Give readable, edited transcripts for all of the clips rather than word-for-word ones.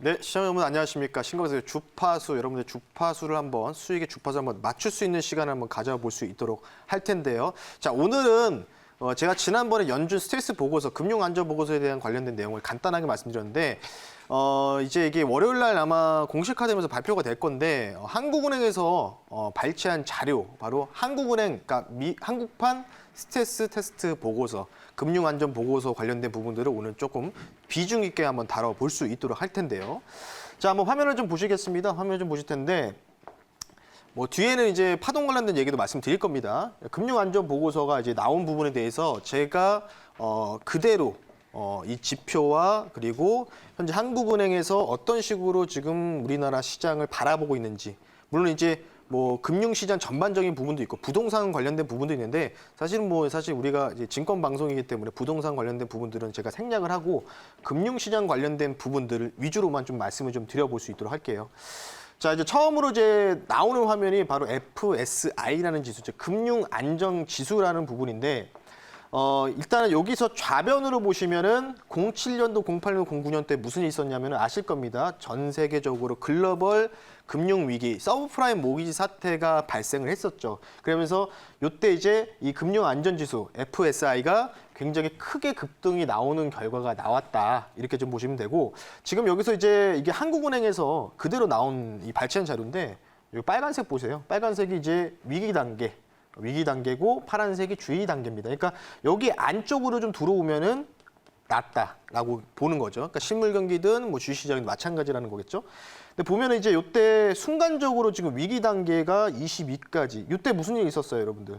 네, 시청자 여러분 안녕하십니까. 신고에서 주파수, 여러분들 주파수를 한번, 수익의 주파수 한번 맞출 수 있는 시간을 한번 가져볼 수 있도록 할 텐데요. 자, 오늘은 제가 지난번에 연준 스트레스 보고서, 금융안전보고서에 대한 관련된 내용을 간단하게 말씀드렸는데, 이제 이게 월요일 날 아마 공식화되면서 발표가 될 건데, 한국은행에서 발췌한 자료, 바로 한국은행, 그러니까 한국판 스트레스 테스트 보고서, 금융안전 보고서 관련된 부분들을 오늘 조금 비중 있게 한번 다뤄볼 수 있도록 할 텐데요. 자, 한번 화면을 좀 보시겠습니다. 화면을 좀 보실 텐데, 뭐 뒤에는 이제 파동 관련된 얘기도 말씀드릴 겁니다. 금융안전 보고서가 이제 나온 부분에 대해서 제가 그대로 이 지표와 그리고 현재 한국은행에서 어떤 식으로 지금 우리나라 시장을 바라보고 있는지, 물론 이제 뭐 금융시장 전반적인 부분도 있고 부동산 관련된 부분도 있는데, 사실은 사실 우리가 이제 증권 방송이기 때문에 부동산 관련된 부분들은 제가 생략을 하고 금융시장 관련된 부분들을 위주로만 좀 말씀을 좀 드려볼 수 있도록 할게요. 자, 이제 처음으로 이제 나오는 화면이 바로 FSI라는 지수죠. 금융안정지수라는 부분인데, 일단은 여기서 좌변으로 보시면은 07년도, 08년도, 09년 때 무슨 일이 있었냐면 아실 겁니다. 전 세계적으로 글로벌 금융위기, 서브프라임 모기지 사태가 발생을 했었죠. 그러면서 이때 이제 이 금융안전지수 FSI가 굉장히 크게 급등이 나오는 결과가 나왔다. 이렇게 좀 보시면 되고, 지금 여기서 이제 이게 한국은행에서 그대로 나온 이 발췌한 자료인데, 이 빨간색 보세요. 빨간색이 이제 위기 단계고 파란색이 주의 단계입니다. 그러니까 여기 안쪽으로 좀 들어오면은 낫다라고 보는 거죠. 그러니까 실물 경기든 뭐 주식시장도 마찬가지라는 거겠죠. 근데 보면은 이제 이때 순간적으로 지금 위기 단계가 22까지, 이때 무슨 일이 있었어요, 여러분들?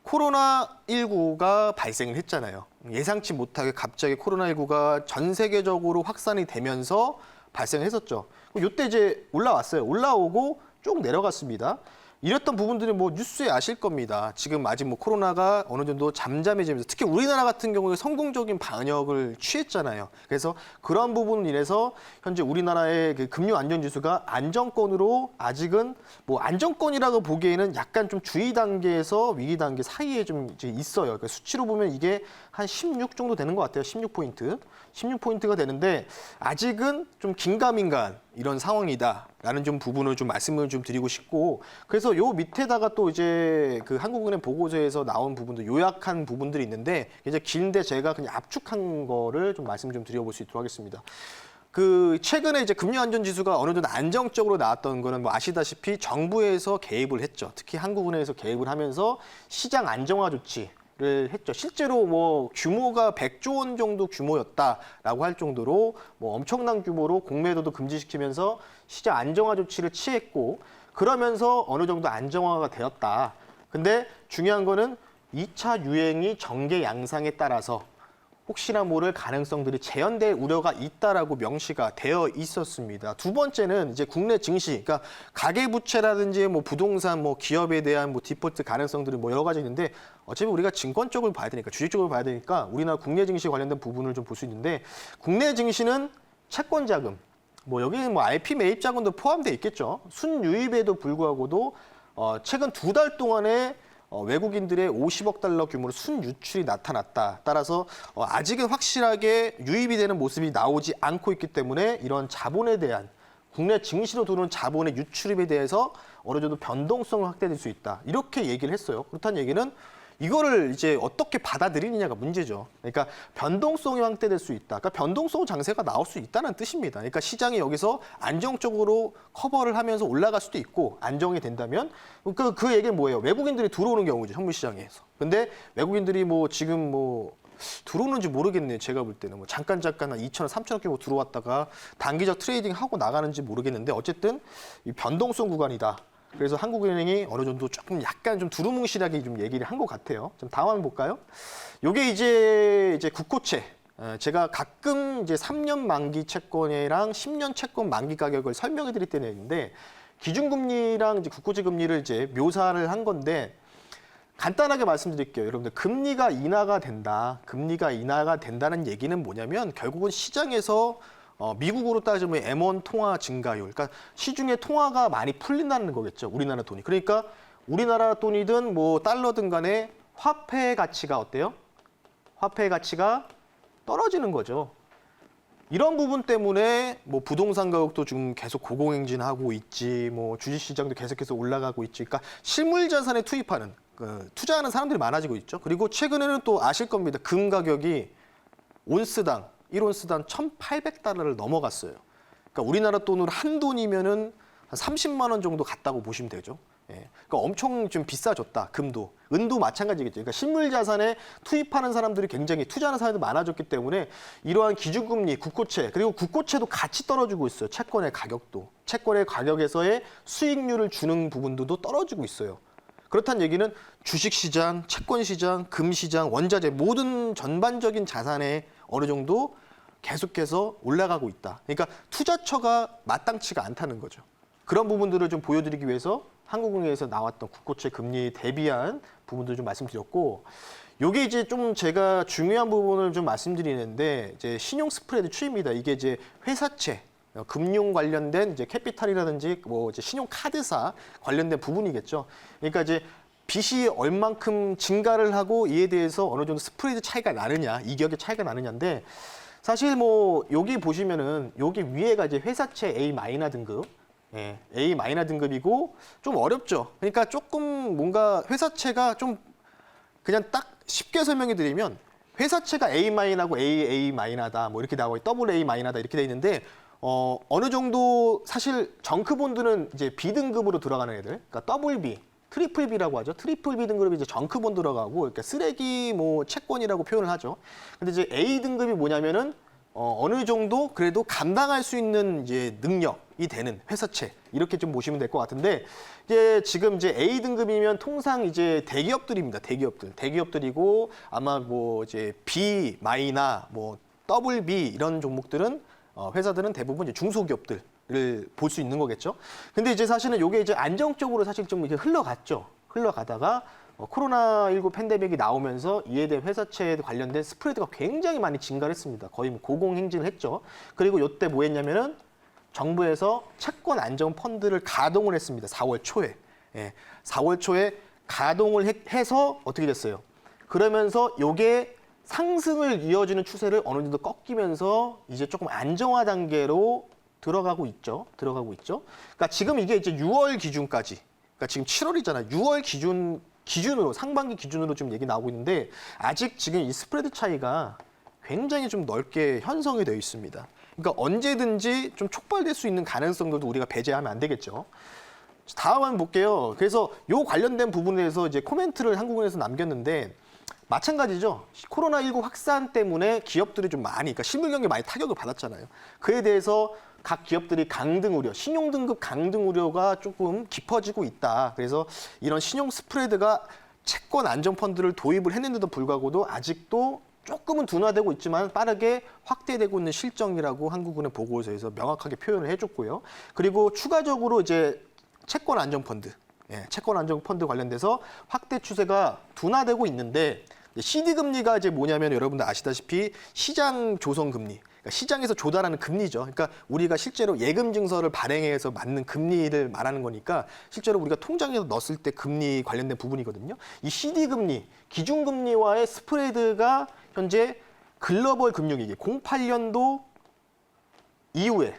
코로나19가 발생을 했잖아요. 예상치 못하게 갑자기 코로나19가 전 세계적으로 확산이 되면서 발생을 했었죠. 이때 이제 올라왔어요. 올라오고 쭉 내려갔습니다. 이랬던 부분들이 뭐 뉴스에 아실 겁니다. 지금 아직 뭐 코로나가 어느 정도 잠잠해지면서, 특히 우리나라 같은 경우에 성공적인 방역을 취했잖아요. 그래서 그런 부분을 인해서 현재 우리나라의 그 금융안전지수가 안정권으로, 아직은 뭐 안정권이라고 보기에는 약간 좀 주의 단계에서 위기 단계 사이에 좀 이제 있어요. 그러니까 수치로 보면 이게 한 16 정도 되는 것 같아요. 16포인트. 16포인트가 되는데 아직은 좀 긴가민가한 이런 상황이다라는 좀 부분을 좀 말씀을 좀 드리고 싶고, 그래서 요 밑에다가 또 이제 그 한국은행 보고서에서 나온 부분들, 요약한 부분들이 있는데, 이제 긴데 제가 그냥 압축한 거를 좀 말씀 좀 드려볼 수 있도록 하겠습니다. 그 최근에 이제 금융안전지수가 어느 정도 안정적으로 나왔던 거는 뭐 아시다시피 정부에서 개입을 했죠. 특히 한국은행에서 개입을 하면서 시장 안정화 조치를 했죠. 실제로 뭐 규모가 100조 원 정도 규모였다라고 할 정도로 뭐 엄청난 규모로 공매도도 금지시키면서 시장 안정화 조치를 취했고, 그러면서 어느 정도 안정화가 되었다. 근데 중요한 거는 2차 유행이 전개 양상에 따라서 혹시나 모를 가능성들이 재현될 우려가 있다라고 명시가 되어 있었습니다. 두 번째는 이제 국내 증시, 그러니까 가계부채라든지 뭐 부동산, 뭐 기업에 대한 뭐 디폴트 가능성들이 뭐 여러 가지 있는데, 어차피 우리가 증권 쪽을 봐야 되니까, 주식 쪽을 봐야 되니까 우리나라 국내 증시 관련된 부분을 좀 볼 수 있는데, 국내 증시는 채권 자금, 뭐 여기는 뭐 RP 매입 자금도 포함되어 있겠죠. 순유입에도 불구하고도 최근 2달 동안에 외국인들의 50억 달러 규모로 순유출이 나타났다. 따라서 아직은 확실하게 유입이 되는 모습이 나오지 않고 있기 때문에 이런 자본에 대한, 국내 증시로 들어오는 자본의 유출입에 대해서 어느 정도 변동성을 확대될 수 있다. 이렇게 얘기를 했어요. 그렇다는 얘기는 이거를 이제 어떻게 받아들이느냐가 문제죠. 그러니까 변동성이 확대될 수 있다. 그러니까 변동성 장세가 나올 수 있다는 뜻입니다. 그러니까 시장이 여기서 안정적으로 커버를 하면서 올라갈 수도 있고, 안정이 된다면 그 얘기는 뭐예요? 외국인들이 들어오는 경우죠, 현물 시장에서. 근데 외국인들이 뭐 지금 뭐 들어오는지 모르겠네요. 제가 볼 때는 뭐 잠깐 한 2천원, 3천원 끼고 들어왔다가 단기적 트레이딩 하고 나가는지 모르겠는데, 어쨌든 이 변동성 구간이다. 그래서 한국은행이 어느 정도 조금 약간 좀 두루뭉실하게 좀 얘기를 한 것 같아요. 좀 다음 한번 볼까요? 요게 이제 국고채. 제가 가끔 이제 3년 만기 채권이랑 10년 채권 만기 가격을 설명해 드릴 때는 있는데, 기준금리랑 이제 국고채 금리를 이제 묘사를 한 건데, 간단하게 말씀드릴게요. 여러분들, 금리가 인하가 된다는 얘기는 뭐냐면, 결국은 시장에서 미국으로 따지면 M1 통화 증가율, 그러니까 시중에 통화가 많이 풀린다는 거겠죠. 우리나라 돈이. 그러니까 우리나라 돈이든 뭐 달러든 간에 화폐의 가치가 어때요? 화폐의 가치가 떨어지는 거죠. 이런 부분 때문에 뭐 부동산 가격도 지금 계속 고공행진하고 있지, 뭐 주식시장도 계속해서 올라가고 있지. 그러니까 실물 자산에 투입하는, 투자하는 사람들이 많아지고 있죠. 그리고 최근에는 또 아실 겁니다. 금 가격이 온스당, 1온스당 1,800달러를 넘어갔어요. 그러니까 우리나라 돈으로 한 돈이면은 한 30만 원 정도 갔다고 보시면 되죠. 예. 그러니까 엄청 좀 비싸졌다. 금도, 은도 마찬가지겠죠. 그러니까 실물 자산에 투입하는 사람들이 굉장히 투자하는 사람들이 많아졌기 때문에 이러한 기준금리, 국고채, 그리고 국고채도 같이 떨어지고 있어요. 채권의 가격도, 채권의 가격에서의 수익률을 주는 부분도 떨어지고 있어요. 그렇다는 얘기는 주식시장, 채권시장, 금시장, 원자재 모든 전반적인 자산에 어느 정도 계속해서 올라가고 있다. 그러니까 투자처가 마땅치가 않다는 거죠. 그런 부분들을 좀 보여드리기 위해서 한국은행에서 나왔던 국고채 금리에 대비한 부분도 좀 말씀드렸고, 요게 이제 좀 제가 중요한 부분을 좀 말씀드리는데, 이제 신용 스프레드 추이입니다. 이게 이제 회사채, 금융 관련된 이제 캐피탈이라든지 뭐 이제 신용 카드사 관련된 부분이겠죠. 그러니까 이제 빚이 얼만큼 증가를 하고 이에 대해서 어느 정도 스프레드 차이가 나느냐, 이격의 차이가 나느냐인데, 사실 뭐 여기 보시면은 여기 위에가 이제 회사채 A 마이너 등급, 예, A 마이너 등급이고 좀 어렵죠. 그러니까 조금 뭔가 회사채가 좀 그냥 딱 쉽게 설명해 드리면 회사채가 A 마이너고 A 마이너다 뭐 이렇게 나와 더블 A 마이너다 이렇게 돼 있는데 어느 정도 사실 정크본드는 이제 B 등급으로 들어가는 애들, 그러니까 더블 B, 트리플 B라고 하죠. 트리플 B 등급이 이제 정크본 들어가고 이렇게 쓰레기 뭐 채권이라고 표현을 하죠. 근데 이제 A 등급이 뭐냐면은 어느 정도 그래도 감당할 수 있는 이제 능력이 되는 회사채 이렇게 좀 보시면 될 것 같은데, 이제 지금 이제 A 등급이면 통상 이제 대기업들입니다. 대기업들이고 아마 뭐 이제 B 마이너, 뭐 더블 B 이런 종목들은 회사들은 대부분 이제 중소기업들을 볼 수 있는 거겠죠. 근데 이제 사실은 이게 이제 안정적으로 사실 좀 이렇게 흘러갔죠. 흘러가다가 코로나19 팬데믹이 나오면서 이에 대한 회사채에 관련된 스프레드가 굉장히 많이 증가를 했습니다. 거의 뭐 고공행진을 했죠. 그리고 이때 뭐 했냐면은 정부에서 채권 안정 펀드를 가동을 했습니다. 4월 초에. 예, 4월 초에 가동을 해서 어떻게 됐어요? 그러면서 요게 상승을 이어지는 추세를 어느 정도 꺾이면서 이제 조금 안정화 단계로 들어가고 있죠. 그러니까 지금 이게 이제 6월 기준까지, 그러니까 지금 7월이잖아요. 6월 기준으로 상반기 기준으로 좀 얘기 나오고 있는데 아직 지금 이 스프레드 차이가 굉장히 좀 넓게 형성이 되어 있습니다. 그러니까 언제든지 좀 촉발될 수 있는 가능성들도 우리가 배제하면 안 되겠죠. 다음 한번 볼게요. 그래서 요 관련된 부분에서 이제 코멘트를 한국은행에서 남겼는데 마찬가지죠. 코로나19 확산 때문에 기업들이 좀 많이, 그러니까 실물 경기에 많이 타격을 받았잖아요. 그에 대해서 각 기업들이 강등 우려, 신용 등급 강등 우려가 조금 깊어지고 있다. 그래서 이런 신용 스프레드가 채권 안정 펀드를 도입을 했는데도 불구하고도 아직도 조금은 둔화되고 있지만 빠르게 확대되고 있는 실정이라고 한국은행 보고서에서 명확하게 표현을 해줬고요. 그리고 추가적으로 이제 채권 안정 펀드, 채권 안정 펀드 관련돼서 확대 추세가 둔화되고 있는데, CD 금리가 이제 뭐냐면 여러분들 아시다시피 시장 조성 금리, 그러니까 시장에서 조달하는 금리죠. 그러니까 우리가 실제로 예금 증서를 발행해서 맞는 금리를 말하는 거니까 실제로 우리가 통장에 넣었을 때 금리 관련된 부분이거든요. 이 CD 금리, 기준 금리와의 스프레드가 현재 글로벌 금융위기 08년도 이후에,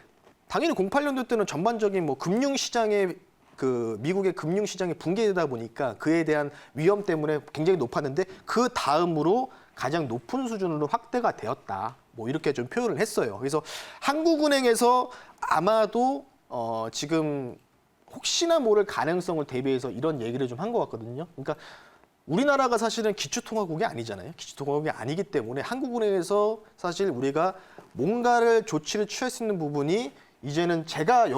당연히 08년도 때는 전반적인 뭐 금융시장의 미국의 금융시장이 붕괴되다 보니까 그에 대한 위험 때문에 굉장히 높았는데 그 다음으로 가장 높은 수준으로 확대가 되었다. 뭐 이렇게 좀 표현을 했어요. 그래서 한국은행에서 아마도 지금 혹시나 모를 가능성을 대비해서 이런 얘기를 좀 한 것 같거든요. 그러니까 우리나라가 사실은 기초통화국이 아니잖아요. 기초통화국이 아니기 때문에 한국은행에서 사실 우리가 뭔가를 조치를 취할 수 있는 부분이 이제는 제가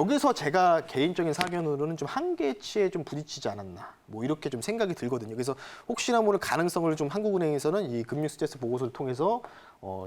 개인적인 사견으로는 좀 한계치에 좀 부딪히지 않았나, 뭐 이렇게 좀 생각이 들거든요. 그래서 혹시나 모를 가능성을 좀 한국은행에서는 이 금융 스트레스 보고서를 통해서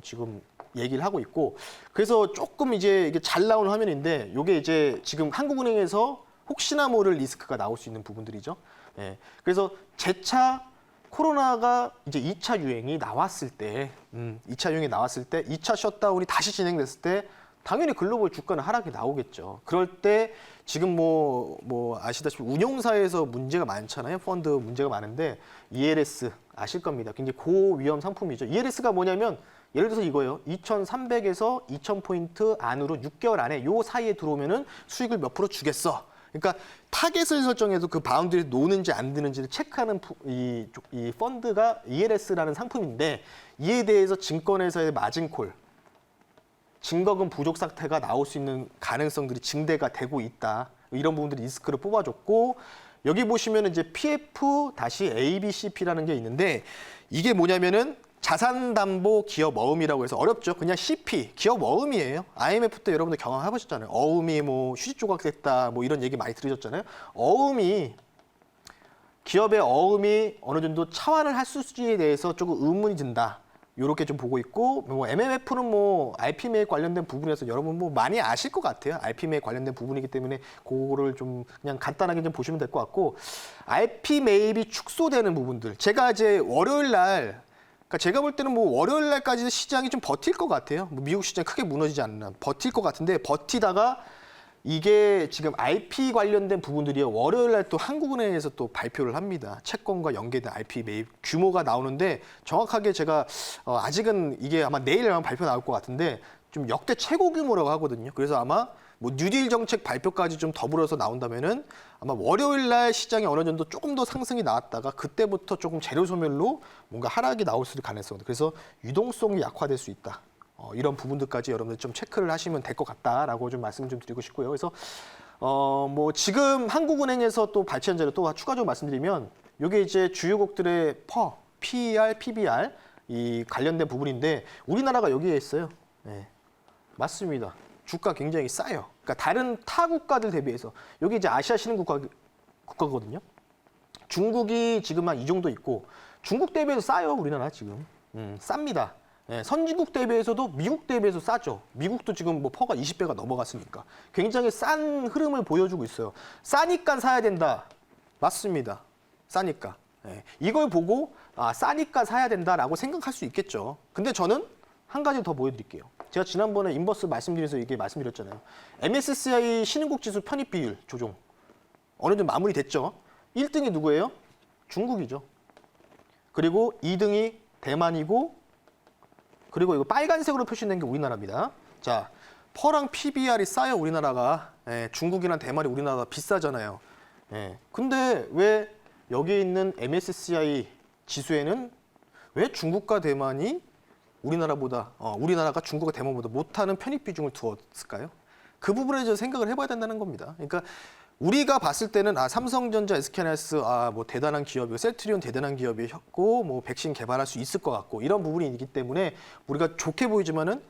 지금 얘기를 하고 있고, 그래서 조금 이제 이게 잘 나온 화면인데 이게 이제 지금 한국은행에서 혹시나 모를 리스크가 나올 수 있는 부분들이죠. 예. 그래서 재차 코로나가 이제 2차 유행이 나왔을 때, 2차 유행이 나왔을 때, 2차 셧다운이 다시 진행됐을 때 당연히 글로벌 주가는 하락이 나오겠죠. 그럴 때 지금 뭐 아시다시피 운용사에서 문제가 많잖아요. 펀드 문제가 많은데 ELS 아실 겁니다. 굉장히 고위험 상품이죠. ELS가 뭐냐면 예를 들어서 이거예요. 2,300에서 2,000포인트 안으로 6개월 안에 요 사이에 들어오면은 수익을 몇 프로 주겠어. 그러니까 타겟을 설정해서 그 바운드리에 노는지 안 드는지를 체크하는 이 펀드가 ELS라는 상품인데 이에 대해서 증권회사의 마진콜, 증거금 부족 사태가 나올 수 있는 가능성들이 증대가 되고 있다. 이런 부분들이 리스크를 뽑아줬고 여기 보시면 이제 PF-ABCP라는 게 있는데 이게 뭐냐면은 자산담보 기업 어음이라고 해서 어렵죠. 그냥 CP, 기업 어음이에요. IMF 때 여러분들 경험해보셨잖아요. 어음이 뭐 휴지 조각 됐다, 뭐 이런 얘기 많이 들으셨잖아요. 어음이, 기업의 어음이 어느 정도 차환을 할 수지에 대해서 조금 의문이 든다. 요렇게 좀 보고 있고, 뭐 MMF는 뭐 RP 매입 관련된 부분에서 여러분 뭐 많이 아실 것 같아요. RP 매입 관련된 부분이기 때문에 그거를 좀 그냥 간단하게 좀 보시면 될 것 같고, RP 매입이 축소되는 부분들. 제가 이제 월요일 날 그러니까 제가 볼 때는 뭐 월요일 날까지 시장이 좀 버틸 것 같아요. 뭐 미국 시장 크게 무너지지 않나 버틸 것 같은데 버티다가 이게 지금 RP 관련된 부분들이요. 월요일 날 또 한국은행에서 또 발표를 합니다. 채권과 연계된 RP 매입 규모가 나오는데 정확하게 제가 아직은 이게 아마 내일 아마 발표 나올 것 같은데 좀 역대 최고 규모라고 하거든요. 그래서 아마 뭐 뉴딜 정책 발표까지 좀 더불어서 나온다면은 아마 월요일 날 시장이 어느 정도 조금 더 상승이 나왔다가 그때부터 조금 재료 소멸로 뭔가 하락이 나올 수 있을 가능성이. 그래서 유동성이 약화될 수 있다. 이런 부분들까지 여러분들 좀 체크를 하시면 될 것 같다라고 좀 말씀 좀 드리고 싶고요. 그래서 뭐 지금 한국은행에서 또 발췌한 자료 또 추가적으로 말씀드리면 이게 이제 주요국들의 PER, PBR 이 관련된 부분인데 우리나라가 여기에 있어요. 네, 맞습니다. 주가 굉장히 싸요. 그러니까 다른 타 국가들 대비해서 여기 이제 아시아 신흥 국가거든요. 중국이 지금 한 이 정도 있고 중국 대비해서 싸요. 우리나라 지금 쌉니다. 예, 선진국 대비해서도 미국 대비해서 싸죠. 미국도 지금 뭐 퍼가 20배가 넘어갔으니까 굉장히 싼 흐름을 보여주고 있어요. 싸니까 사야 된다. 맞습니다. 싸니까. 예, 이걸 보고 싸니까 사야 된다라고 생각할 수 있겠죠. 근데 저는 한 가지 더 보여드릴게요. 제가 지난번에 인버스 말씀드려서 이게 말씀드렸잖아요. MSCI 신흥국 지수 편입 비율 조정 어느 정도 마무리됐죠. 1등이 누구예요? 중국이죠. 그리고 2등이 대만이고 그리고 이거 빨간색으로 표시된 게 우리나라입니다. 자, 퍼랑 PBR이 싸요, 우리나라가. 예, 중국이랑 대만이 우리나라가 비싸잖아요. 예, 근데 왜 여기 있는 MSCI 지수에는 왜 중국과 대만이 우리나라가 중국과 대만보다 못하는 편입 비중을 두었을까요? 그 부분에 대해서 생각을 해봐야 된다는 겁니다. 그러니까 우리가 봤을 때는 삼성전자, SK하이닉스 뭐 대단한 기업이고 셀트리온 대단한 기업이었고 뭐 백신 개발할 수 있을 것 같고 이런 부분이 있기 때문에 우리가 좋게 보이지만은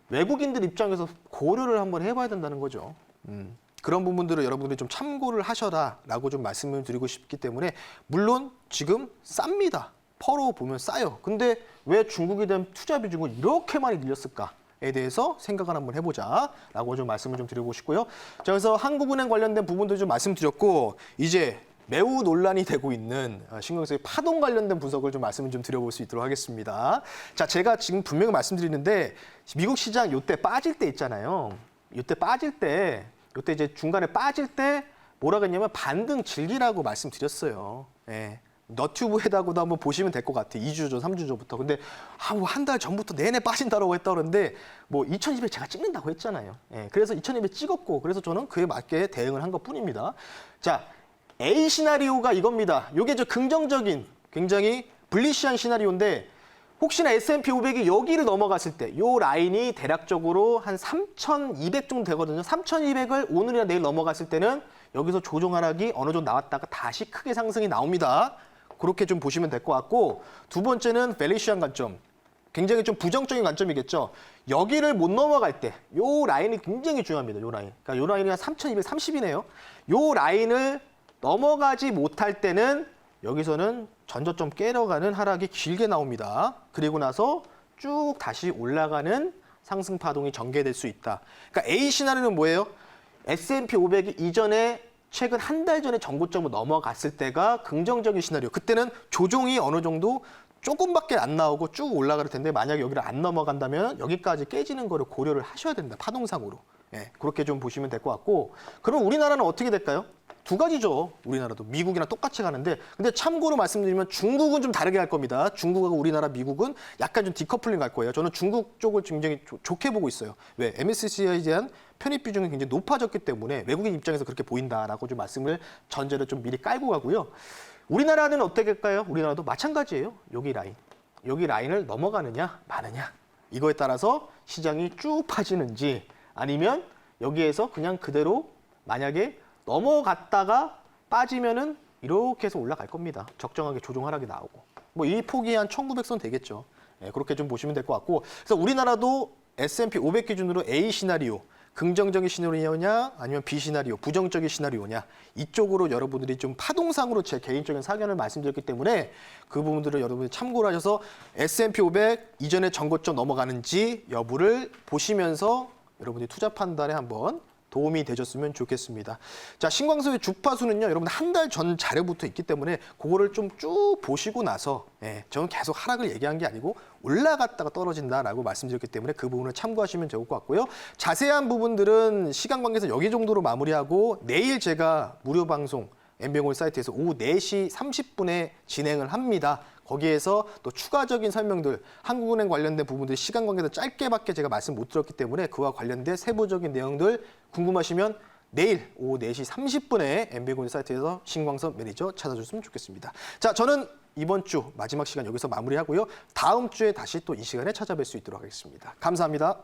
외국인들 입장에서 고려를 한번 해봐야 된다는 거죠. 그런 부분들을 여러분들이 좀 참고를 하셔라라고 좀 말씀을 드리고 싶기 때문에 물론 지금 쌉니다. 퍼로 보면 싸요. 근데 왜 중국에 대한 투자 비중을 이렇게 많이 늘렸을까에 대해서 생각을 한번 해보자라고 좀 말씀을 좀 드리고 싶고요. 자, 그래서 한국은행 관련된 부분도 좀 말씀드렸고 이제 매우 논란이 되고 있는 신경쓰이 파동 관련된 분석을 좀 말씀을 좀 드려볼 수 있도록 하겠습니다. 자, 제가 지금 분명히 말씀드리는데 미국 시장 요때 빠질 때 있잖아요. 요때 이제 중간에 빠질 때 뭐라고 했냐면 반등 즐기라고 말씀드렸어요. 예. 너튜브에다가도 한번 보시면 될 것 같아요. 2주 전, 3주 전부터. 근데 뭐 한 달 전부터 내내 빠진다고 했다 그러는데 뭐 2200 제가 찍는다고 했잖아요. 예, 그래서 2200 찍었고 그래서 저는 그에 맞게 대응을 한 것뿐입니다. 자, A 시나리오가 이겁니다. 이게 저 긍정적인 굉장히 불리시한 시나리오인데 혹시나 S&P 500이 여기를 넘어갔을 때 이 라인이 대략적으로 한 3200 정도 되거든요. 3200을 오늘이나 내일 넘어갔을 때는 여기서 조정 하락이 어느 정도 나왔다가 다시 크게 상승이 나옵니다. 그렇게 좀 보시면 될 것 같고 두 번째는 밸리시한 관점. 굉장히 좀 부정적인 관점이겠죠. 여기를 못 넘어갈 때 이 라인이 굉장히 중요합니다. 이 라인. 그러니까 이 라인이 한 3230이네요. 이 라인을 넘어가지 못할 때는 여기서는 전저점 깨려가는 하락이 길게 나옵니다. 그리고 나서 쭉 다시 올라가는 상승 파동이 전개될 수 있다. 그러니까 A 시나리오는 뭐예요? S&P 500이 이전에 최근 한 달 전에 전고점을 넘어갔을 때가 긍정적인 시나리오. 그때는 조정이 어느 정도 조금밖에 안 나오고 쭉 올라갈 텐데 만약에 여기를 안 넘어간다면 여기까지 깨지는 거를 고려를 하셔야 된다. 파동상으로. 예, 그렇게 좀 보시면 될 것 같고 그럼 우리나라는 어떻게 될까요? 두 가지죠. 우리나라도 미국이랑 똑같이 가는데 근데 참고로 말씀드리면 중국은 좀 다르게 할 겁니다. 중국하고 우리나라, 미국은 약간 좀 디커플링 갈 거예요. 저는 중국 쪽을 굉장히 좋게 보고 있어요. 왜? MSCI에 대한 편입 비중이 굉장히 높아졌기 때문에 외국인 입장에서 그렇게 보인다라고 좀 말씀을 전제를 좀 미리 깔고 가고요. 우리나라는 어떻게 할까요? 우리나라도 마찬가지예요. 여기 라인을 넘어가느냐 마느냐 이거에 따라서 시장이 쭉 빠지는지 아니면 여기에서 그냥 그대로 만약에 넘어갔다가 빠지면은 이렇게 해서 올라갈 겁니다. 적정하게 조정 하락이 나오고. 뭐 이 폭이 한 1900선 되겠죠. 예, 그렇게 좀 보시면 될 것 같고. 그래서 우리나라도 S&P 500 기준으로 A 시나리오, 긍정적인 시나리오냐 아니면 B 시나리오, 부정적인 시나리오냐 이쪽으로 여러분들이 좀 파동상으로 제 개인적인 사견을 말씀드렸기 때문에 그 부분들을 여러분이 참고를 하셔서 S&P 500 이전에 전고점 넘어가는지 여부를 보시면서 여러분들이 투자 판단에 한번 도움이 되셨으면 좋겠습니다. 자, 신광소의 주파수는요, 여러분 한 달 전 자료부터 있기 때문에 그거를 좀 쭉 보시고 나서, 저는 계속 하락을 얘기한 게 아니고 올라갔다가 떨어진다라고 말씀드렸기 때문에 그 부분을 참고하시면 좋을 것 같고요. 자세한 부분들은 시간 관계에서 여기 정도로 마무리하고 내일 제가 무료 방송 MBN골 사이트에서 오후 4시 30분에 진행을 합니다. 거기에서 또 추가적인 설명들, 한국은행 관련된 부분들 시간 관계에서 짧게밖에 제가 말씀 못 드렸기 때문에 그와 관련된 세부적인 내용들 궁금하시면 내일 오후 4시 30분에 MBN골 사이트에서 신광선 매니저 찾아주셨으면 좋겠습니다. 자, 저는 이번 주 마지막 시간 여기서 마무리하고요. 다음 주에 다시 또 이 시간에 찾아뵐 수 있도록 하겠습니다. 감사합니다.